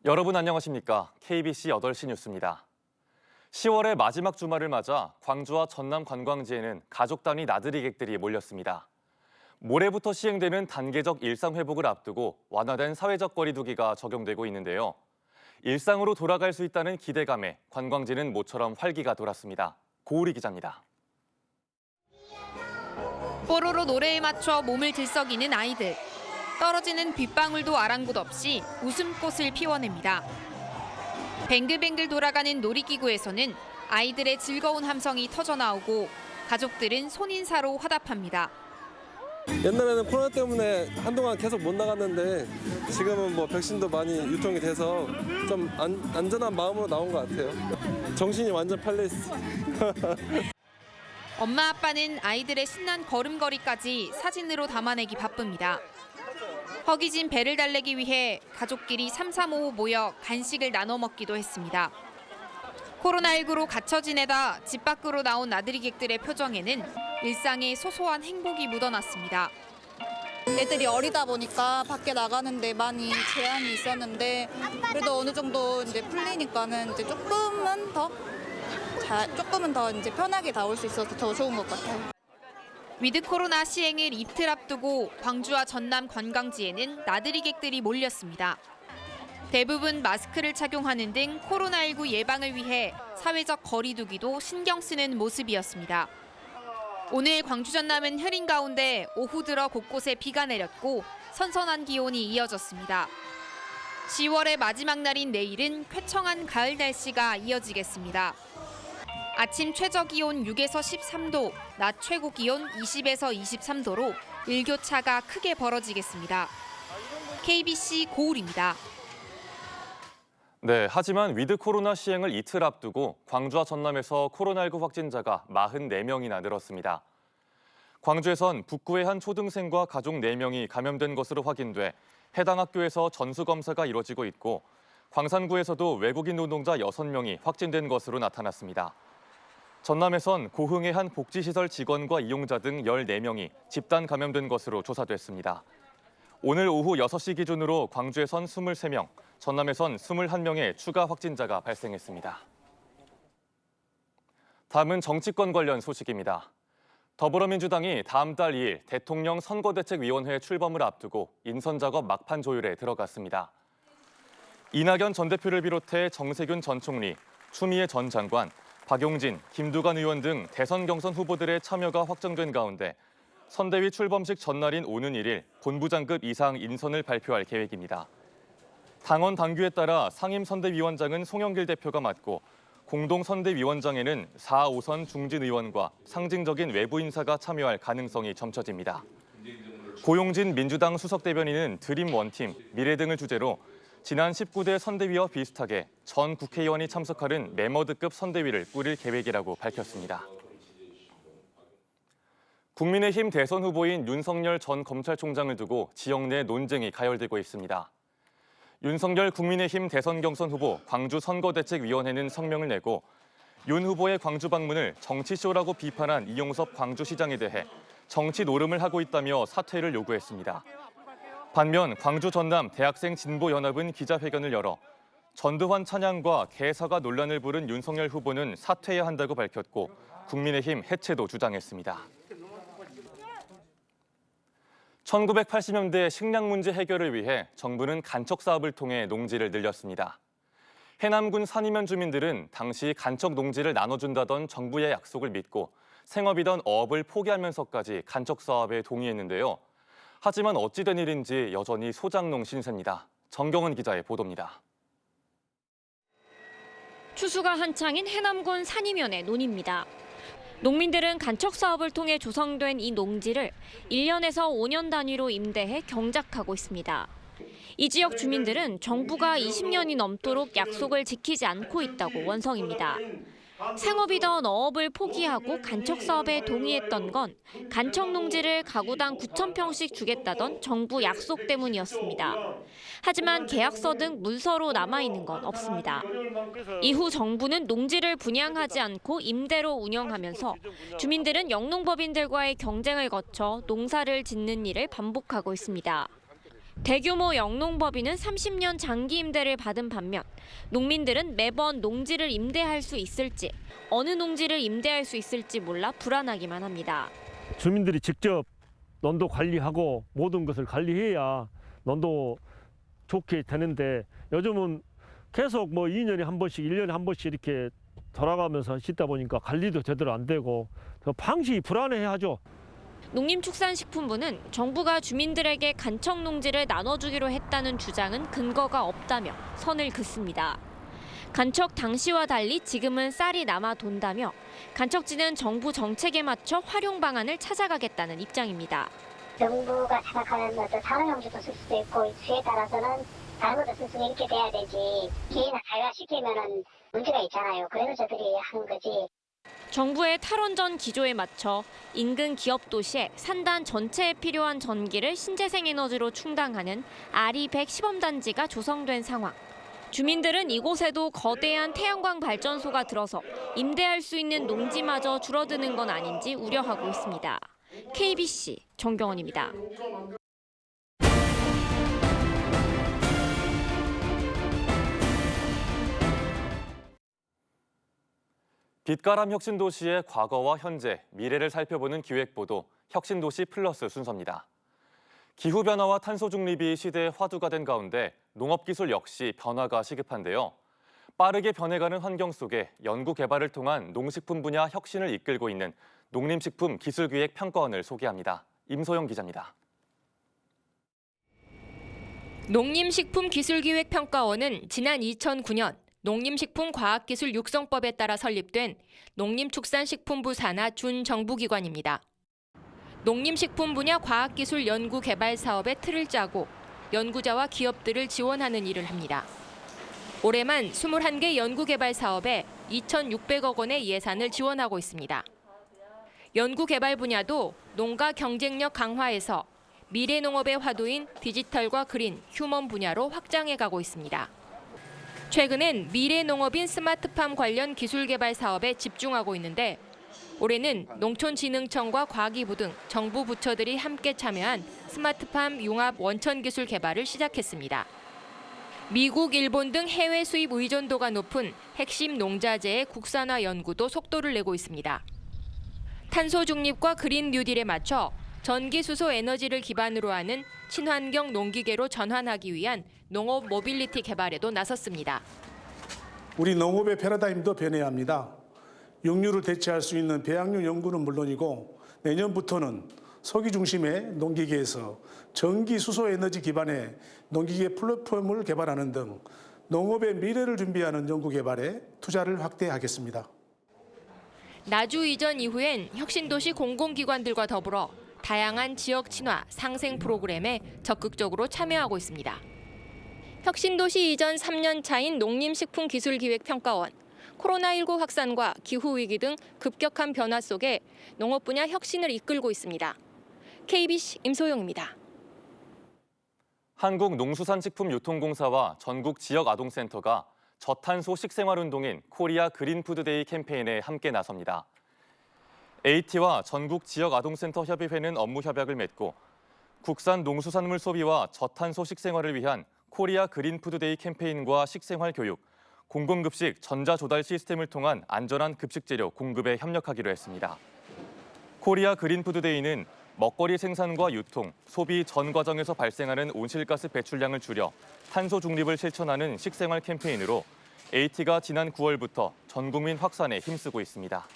여러분 안녕하십니까? KBC 8시 뉴스입니다. 10월의 마지막 주말을 맞아 광주와 전남 관광지에는 가족 단위 나들이객들이 몰렸습니다. 모레부터 시행되는 단계적 일상 회복을 앞두고 완화된 사회적 거리 두기가 적용되고 있는데요. 일상으로 돌아갈 수 있다는 기대감에 관광지는 모처럼 활기가 돌았습니다. 고우리 기자입니다. 뽀로로 노래에 맞춰 몸을 들썩이는 아이들. 떨어지는 빗방울도 아랑곳 없이 웃음꽃을 피워냅니다. 뱅글뱅글 돌아가는 놀이기구에서는 아이들의 즐거운 함성이 터져나오고 가족들은 손인사로 화답합니다. 옛날에는 코로나 때문에 한동안 계속 못 나갔는데 지금은 백신도 많이 유통이 돼서 좀 안전한 마음으로 나온 것 같아요. 정신이 완전 팔려있어. 엄마 아빠는 아이들의 신난 걸음걸이까지 사진으로 담아내기 바쁩니다. 허기진 배를 달래기 위해 가족끼리 삼삼오오 모여 간식을 나눠 먹기도 했습니다. 코로나19로 갇혀 지내다 집 밖으로 나온 나들이객들의 표정에는 일상의 소소한 행복이 묻어났습니다. 애들이 어리다 보니까 밖에 나가는데 많이 제한이 있었는데 그래도 어느 정도 이제 풀리니까는 이제 조금은 더 이제 편하게 나올 수 있어서 더 좋은 것 같아요. 위드 코로나 시행을 이틀 앞두고 광주와 전남 관광지에는 나들이객들이 몰렸습니다. 대부분 마스크를 착용하는 등 코로나19 예방을 위해 사회적 거리 두기도 신경 쓰는 모습이었습니다. 오늘 광주 전남은 흐린 가운데 오후 들어 곳곳에 비가 내렸고 선선한 기온이 이어졌습니다. 10월의 마지막 날인 내일은 쾌청한 가을 날씨가 이어지겠습니다. 아침 최저 기온 6에서 13도, 낮 최고 기온 20에서 23도로 일교차가 크게 벌어지겠습니다. KBC 고울입니다. 네, 하지만 위드 코로나 시행을 이틀 앞두고 광주와 전남에서 코로나19 확진자가 44명이나 늘었습니다. 광주에선 북구의 한 초등생과 가족 4명이 감염된 것으로 확인돼 해당 학교에서 전수검사가 이뤄지고 있고 광산구에서도 외국인 노동자 6명이 확진된 것으로 나타났습니다. 전남에선 고흥의 한 복지시설 직원과 이용자 등 14명이 집단 감염된 것으로 조사됐습니다. 오늘 오후 6시 기준으로 광주에선 23명, 전남에선 21명의 추가 확진자가 발생했습니다. 다음은 정치권 관련 소식입니다. 더불어민주당이 다음 달 2일 대통령 선거대책위원회 출범을 앞두고 인선 작업 막판 조율에 들어갔습니다. 이낙연 전 대표를 비롯해 정세균 전 총리, 추미애 전 장관, 박용진, 김두관 의원 등 대선 경선 후보들의 참여가 확정된 가운데 선대위 출범식 전날인 오는 1일 본부장급 이상 인선을 발표할 계획입니다. 당원 당규에 따라 상임선대위원장은 송영길 대표가 맡고 공동선대위원장에는 4, 5선 중진 의원과 상징적인 외부 인사가 참여할 가능성이 점쳐집니다. 고용진 민주당 수석대변인은 드림 원팀, 미래 등을 주제로 지난 19대 선대위와 비슷하게 전 국회의원이 참석하는 메머드급 선대위를 꾸릴 계획이라고 밝혔습니다. 국민의힘 대선 후보인 윤석열 전 검찰총장을 두고 지역 내 논쟁이 가열되고 있습니다. 윤석열 국민의힘 대선 경선 후보 광주선거대책위원회는 성명을 내고 윤 후보의 광주 방문을 정치쇼라고 비판한 이용섭 광주시장에 대해 정치 노름을 하고 있다며 사퇴를 요구했습니다. 반면 광주 전남 대학생 진보연합은 기자회견을 열어 전두환 찬양과 개사가 논란을 부른 윤석열 후보는 사퇴해야 한다고 밝혔고 국민의힘 해체도 주장했습니다. 1980년대 식량 문제 해결을 위해 정부는 간척 사업을 통해 농지를 늘렸습니다. 해남군 산이면 주민들은 당시 간척 농지를 나눠준다던 정부의 약속을 믿고 생업이던 어업을 포기하면서까지 간척 사업에 동의했는데요. 하지만 어찌 된 일인지 여전히 소장농 신세입니다. 정경은 기자의 보도입니다. 추수가 한창인 해남군 산이면의 논입니다. 농민들은 간척 사업을 통해 조성된 이 농지를 1년에서 5년 단위로 임대해 경작하고 있습니다. 이 지역 주민들은 정부가 20년이 넘도록 약속을 지키지 않고 있다고 원성입니다. 생업이던 어업을 포기하고 간척 사업에 동의했던 건 간척 농지를 가구당 9,000평씩 주겠다던 정부 약속 때문이었습니다. 하지만 계약서 등 문서로 남아있는 건 없습니다. 이후 정부는 농지를 분양하지 않고 임대로 운영하면서 주민들은 영농법인들과의 경쟁을 거쳐 농사를 짓는 일을 반복하고 있습니다. 대규모 영농법인은 30년 장기 임대를 받은 반면 농민들은 매번 농지를 임대할 수 있을지, 어느 농지를 임대할 수 있을지 몰라 불안하기만 합니다. 주민들이 직접 논도 관리하고 모든 것을 관리해야 논도 좋게 되는데 요즘은 계속 뭐 2년에 한 번씩, 1년에 한 번씩 이렇게 돌아가면서 짓다 보니까 관리도 제대로 안 되고 방식이 불안해하죠. 농림축산식품부는 정부가 주민들에게 간척 농지를 나눠주기로 했다는 주장은 근거가 없다며 선을 긋습니다. 간척 당시와 달리 지금은 쌀이 남아 돈다며 간척지는 정부 정책에 맞춰 활용 방안을 찾아가겠다는 입장입니다. 정부가 생각하는 어떤 산업용지도 쓸 수도 있고 수에 따라서는 다른 것도 쓸 수 있게 돼야 되지. 개인을 가야시키면은 문제가 있잖아요. 그래서 저들이 하는 거지. 정부의 탈원전 기조에 맞춰 인근 기업 도시에 산단 전체에 필요한 전기를 신재생에너지로 충당하는 아리100 시범단지가 조성된 상황. 주민들은 이곳에도 거대한 태양광 발전소가 들어서 임대할 수 있는 농지마저 줄어드는 건 아닌지 우려하고 있습니다. KBC 정경원입니다. 빛가람 혁신도시의 과거와 현재, 미래를 살펴보는 기획보도 혁신도시 플러스 순서입니다. 기후변화와 탄소 중립이 시대의 화두가 된 가운데 농업기술 역시 변화가 시급한데요. 빠르게 변해가는 환경 속에 연구 개발을 통한 농식품 분야 혁신을 이끌고 있는 농림식품 기술기획평가원을 소개합니다. 임소영 기자입니다. 농림식품기술기획평가원은 지난 2009년 농림식품과학기술 육성법에 따라 설립된 농림축산식품부 산하 준정부기관입니다. 농림식품 분야 과학기술 연구개발 사업의 틀을 짜고 연구자와 기업들을 지원하는 일을 합니다. 올해만 21개 연구개발 사업에 2,600억 원의 예산을 지원하고 있습니다. 연구개발 분야도 농가 경쟁력 강화에서 미래 농업의 화두인 디지털과 그린, 휴먼 분야로 확장해 가고 있습니다. 최근엔 미래 농업인 스마트팜 관련 기술 개발 사업에 집중하고 있는데 올해는 농촌진흥청과 과기부 등 정부 부처들이 함께 참여한 스마트팜 융합 원천 기술 개발을 시작했습니다. 미국, 일본 등 해외 수입 의존도가 높은 핵심 농자재의 국산화 연구도 속도를 내고 있습니다. 탄소 중립과 그린 뉴딜에 맞춰 전기 수소 에너지를 기반으로 하는 친환경 농기계로 전환하기 위한 농업 모빌리티 개발에도 나섰습니다. 우리 농업의 패러다임도 변해야 합니다. 육류를 대체할 수 있는 배양육 연구는 물론이고 내년부터는 소기 중심의 농기계에서 전기 수소 에너지 기반의 농기계 플랫폼을 개발하는 등 농업의 미래를 준비하는 연구 개발에 투자를 확대하겠습니다. 나주 이전 이후엔 혁신도시 공공기관들과 더불어 다양한 지역 친화, 상생 프로그램에 적극적으로 참여하고 있습니다. 혁신도시 이전 3년 차인 농림식품기술기획평가원, 코로나19 확산과 기후위기 등 급격한 변화 속에 농업 분야 혁신을 이끌고 있습니다. KBC 임소영입니다. 한국농수산식품유통공사와 전국 지역아동센터가 저탄소 식생활운동인 코리아 그린푸드데이 캠페인에 함께 나섭니다. AT와 전국 지역아동센터 협의회는 업무 협약을 맺고 국산 농수산물 소비와 저탄소 식생활을 위한 코리아 그린푸드데이 캠페인과 식생활 교육, 공공급식 전자조달 시스템을 통한 안전한 급식재료 공급에 협력하기로 했습니다. 코리아 그린푸드데이는 먹거리 생산과 유통, 소비 전 과정에서 발생하는 온실가스 배출량을 줄여 탄소 중립을 실천하는 식생활 캠페인으로 AT가 지난 9월부터 전 국민 확산에 힘쓰고 있습니다.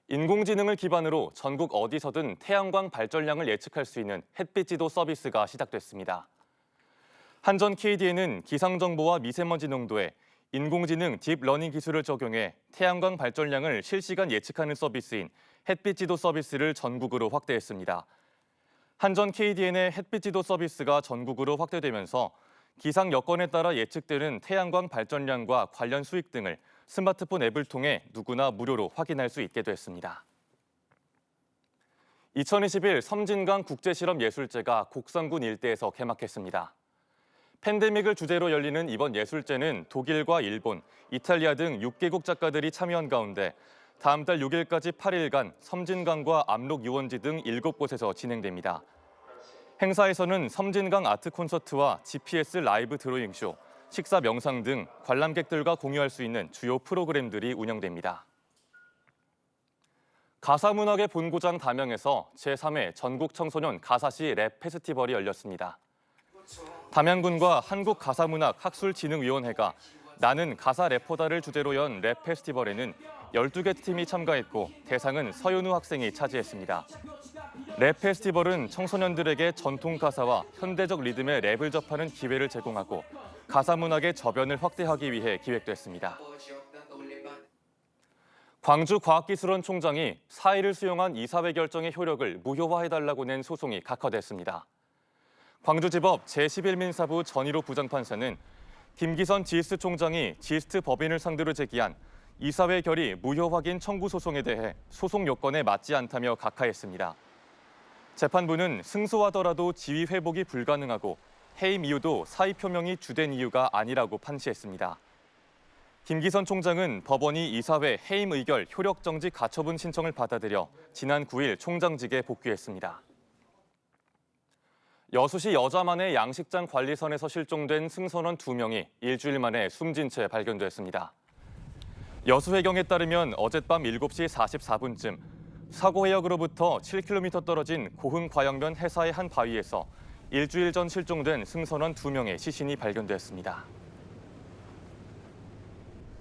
인공지능을 기반으로 전국 어디서든 태양광 발전량을 예측할 수 있는 햇빛 지도 서비스가 시작됐습니다. 한전 KD에는 기상 정보와 미세먼지 농도에 인공지능 딥러닝 기술을 적용해 태양광 발전량을 실시간 예측하는 서비스인 햇빛 지도 서비스를 전국으로 확대했습니다. 한전 KDN의 햇빛 지도 서비스가 전국으로 확대되면서 기상 여건에 따라 예측되는 태양광 발전량과 관련 수익 등을 스마트폰 앱을 통해 누구나 무료로 확인할 수 있게 됐습니다. 2021 섬진강 국제실험예술제가 곡성군 일대에서 개막했습니다. 팬데믹을 주제로 열리는 이번 예술제는 독일과 일본, 이탈리아 등 6개국 작가들이 참여한 가운데 다음 달 6일까지 8일간 섬진강과 압록 유원지 등 7곳에서 진행됩니다. 행사에서는 섬진강 아트 콘서트와 GPS 라이브 드로잉쇼, 식사 명상 등 관람객들과 공유할 수 있는 주요 프로그램들이 운영됩니다. 가사문학의 본고장 담양에서 제3회 전국 청소년 가사시 랩 페스티벌이 열렸습니다. 담양군과 한국가사문학학술진흥위원회가 나는 가사 래퍼다를 주제로 연 랩 페스티벌에는 12개 팀이 참가했고 대상은 서윤우 학생이 차지했습니다. 랩 페스티벌은 청소년들에게 전통 가사와 현대적 리듬의 랩을 접하는 기회를 제공하고 가사문학의 저변을 확대하기 위해 기획됐습니다. 광주과학기술원 총장이 4일을 수용한 이사회 결정의 효력을 무효화해달라고 낸 소송이 각하됐습니다. 광주지법 제11민사부 전일호 부장판사는 김기선 지스트 총장이 지스트 법인을 상대로 제기한 이사회 결의 무효 확인 청구 소송에 대해 소송 요건에 맞지 않다며 각하했습니다. 재판부는 승소하더라도 지위 회복이 불가능하고 해임 이유도 사의 표명이 주된 이유가 아니라고 판시했습니다. 김기선 총장은 법원이 이사회 해임 의결 효력 정지 가처분 신청을 받아들여 지난 9일 총장직에 복귀했습니다. 여수시 여자만의 양식장 관리선에서 실종된 승선원 2명이 일주일 만에 숨진 채 발견됐습니다. 여수회경에 따르면 어젯밤 7시 44분쯤 사고해역으로부터 7km 떨어진 고흥 과영면 해사의 한 바위에서 일주일 전 실종된 승선원 2명의 시신이 발견됐습니다.